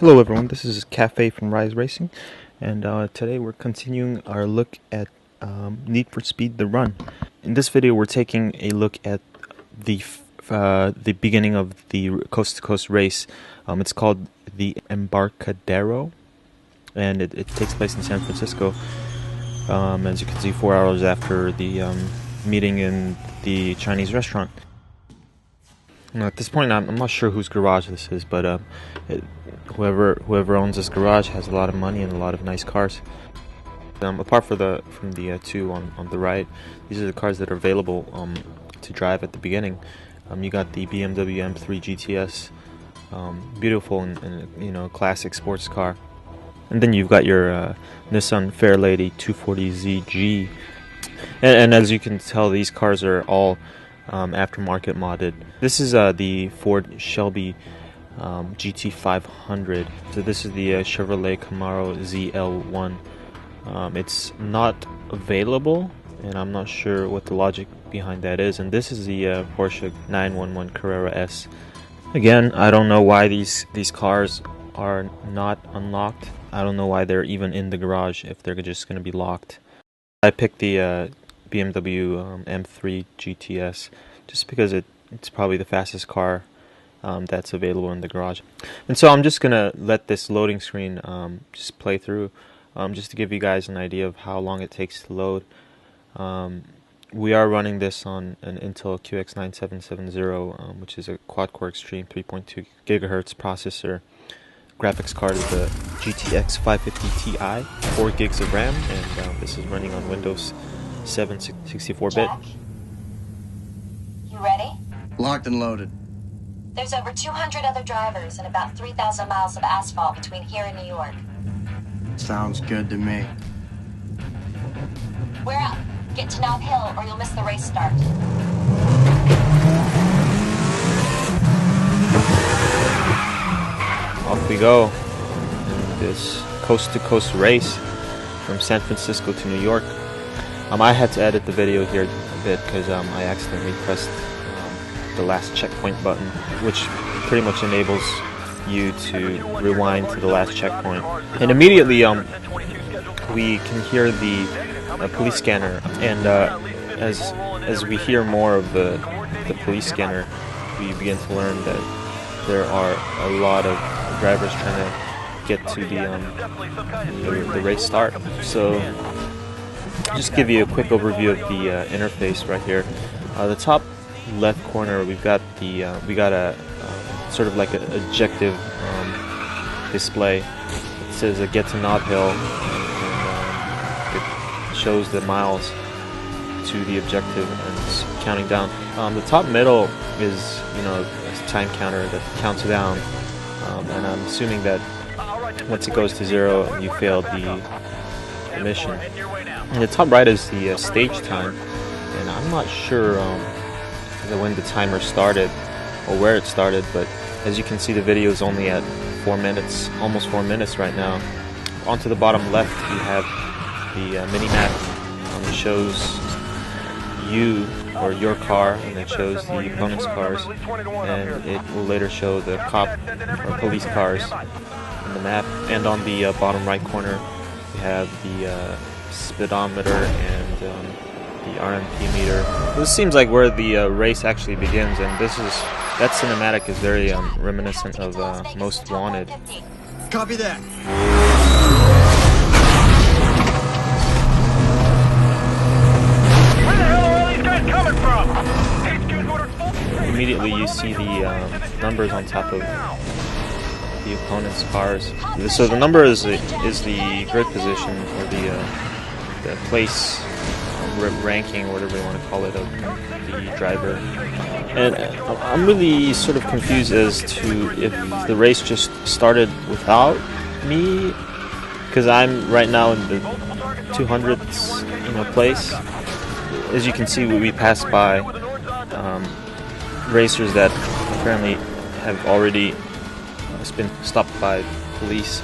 Hello everyone, this is Cafe from Rise Racing, and today we're continuing our look at Need for Speed The Run. In this video we're taking a look at the beginning of the coast-to-coast race. It's called the Embarcadero, and it takes place in San Francisco. As you can see, 4 hours after the meeting in the Chinese restaurant. Now, at this point, I'm not sure whose garage this is, but whoever owns this garage has a lot of money and a lot of nice cars. Apart from the two on the right, these are the cars that are available to drive at the beginning. You got the BMW M3 GTS, beautiful and classic sports car, and then you've got your Nissan Fairlady 240ZG, and as you can tell, these cars are all aftermarket modded. This is the Ford Shelby GT500. So this is the Chevrolet Camaro ZL1. It's not available, and I'm not sure what the logic behind that is. And this is the Porsche 911 Carrera S. Again, I don't know why these cars are not unlocked. I don't know why they're even in the garage if they're just going to be locked. I picked the BMW M3 GTS just because it's probably the fastest car that's available in the garage. And so I'm just gonna let this loading screen just play through, just to give you guys an idea of how long it takes to load. We are running this on an Intel QX9770, which is a quad-core Extreme 3.2 gigahertz processor. Graphics card is the GTX550 Ti, 4 gigs of RAM, and this is running on Windows 7 64-bit. You ready? Locked and loaded. There's over 200 other drivers and about 3,000 miles of asphalt between here and New York. Sounds good to me. We're up. Get to Knob Hill or you'll miss the race start. Off we go in this coast-to-coast race from San Francisco to New York. I had to edit the video here a bit because I accidentally pressed the last checkpoint button, which pretty much enables you to rewind to the last checkpoint. And immediately we can hear the police scanner, and as we hear more of the police scanner, we begin to learn that there are a lot of drivers trying to get to the race start. So just give you a quick overview of the interface right here. The top left corner, we got a sort of like an objective display. It says get to Knob Hill, and it shows the miles to the objective and it's counting down. The top middle is a time counter that counts down, and I'm assuming that once it goes to 0, you failed the mission. And the top right is the stage time, and I'm not sure when the timer started or where it started, but as you can see, the video is only at 4 minutes, almost 4 minutes right now. Onto the bottom left, we have the mini map. It shows you or your car, and it shows the opponent's cars, and it will later show the cop or police cars in the map. And on the bottom right corner, we have the speedometer and the RMP meter. This seems like where the race actually begins, and that cinematic is very reminiscent of Most Wanted. Copy that. Where the hell are all these guys coming from? Immediately you see the numbers on top of the opponent's cars. So the number is the grid position, or the place ranking, or whatever you want to call it, of the driver. And I'm really sort of confused as to if the race just started without me, because I'm right now in the 200th place. As you can see, we passed by racers that apparently have already been stopped by police.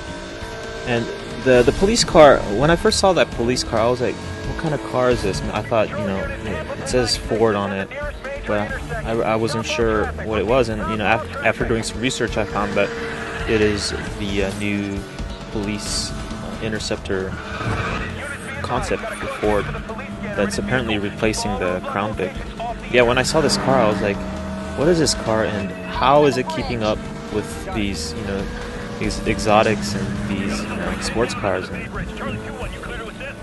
And the police car, when I first saw that police car, I was like, what kind of car is this? I thought, it says Ford on it, but I wasn't sure what it was. And after doing some research, I found that it is the new police interceptor concept for Ford that's apparently replacing the Crown Vic. Yeah, when I saw this car, I was like, what is this car and how is it keeping up with these, these exotics and these, sports cars? And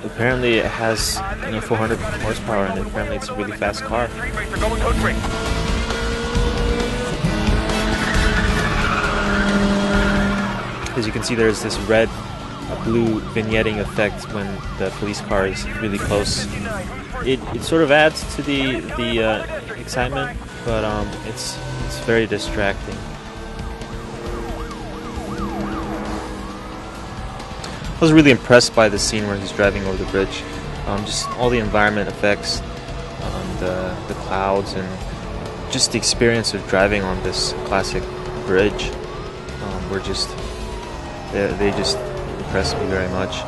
apparently it has, 400 horsepower, and apparently it's a really fast car. As you can see, there's this red blue vignetting effect when the police car is really close. It sort of adds to the excitement, but it's very distracting. I was really impressed by the scene where he's driving over the bridge. Just all the environment effects, the clouds, and just the experience of driving on this classic bridge were just they just impressed me very much.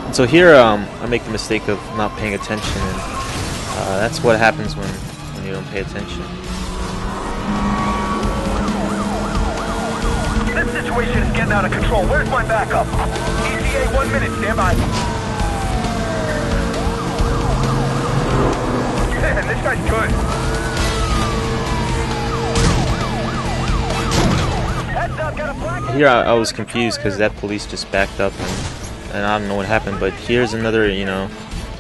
And so here I make the mistake of not paying attention, and that's what happens when you don't pay attention. This situation is getting out of control. Where's my backup? ETA 1 minute, stand by. Man, this guy's good. Heads up, got a black. Here I was confused because that police just backed up, and I don't know what happened, but here's another,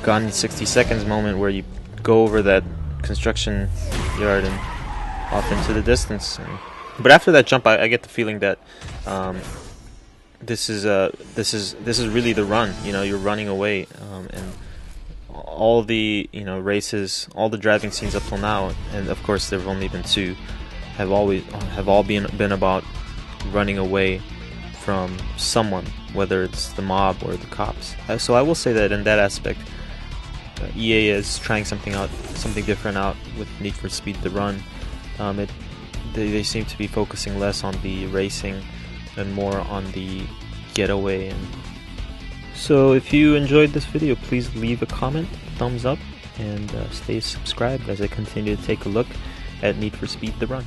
gone in 60 seconds moment where you go over that construction yard and off into the distance. But after that jump, I get the feeling that this is really the run. You're running away, and all the races, all the driving scenes up till now, and of course there have only been 2, have all been about running away from someone, whether it's the mob or the cops. So I will say that in that aspect, EA is trying something different out with Need for Speed The Run. They seem to be focusing less on the racing and more on the getaway. And so if you enjoyed this video, please leave a comment, thumbs up, and stay subscribed as I continue to take a look at Need for Speed The Run.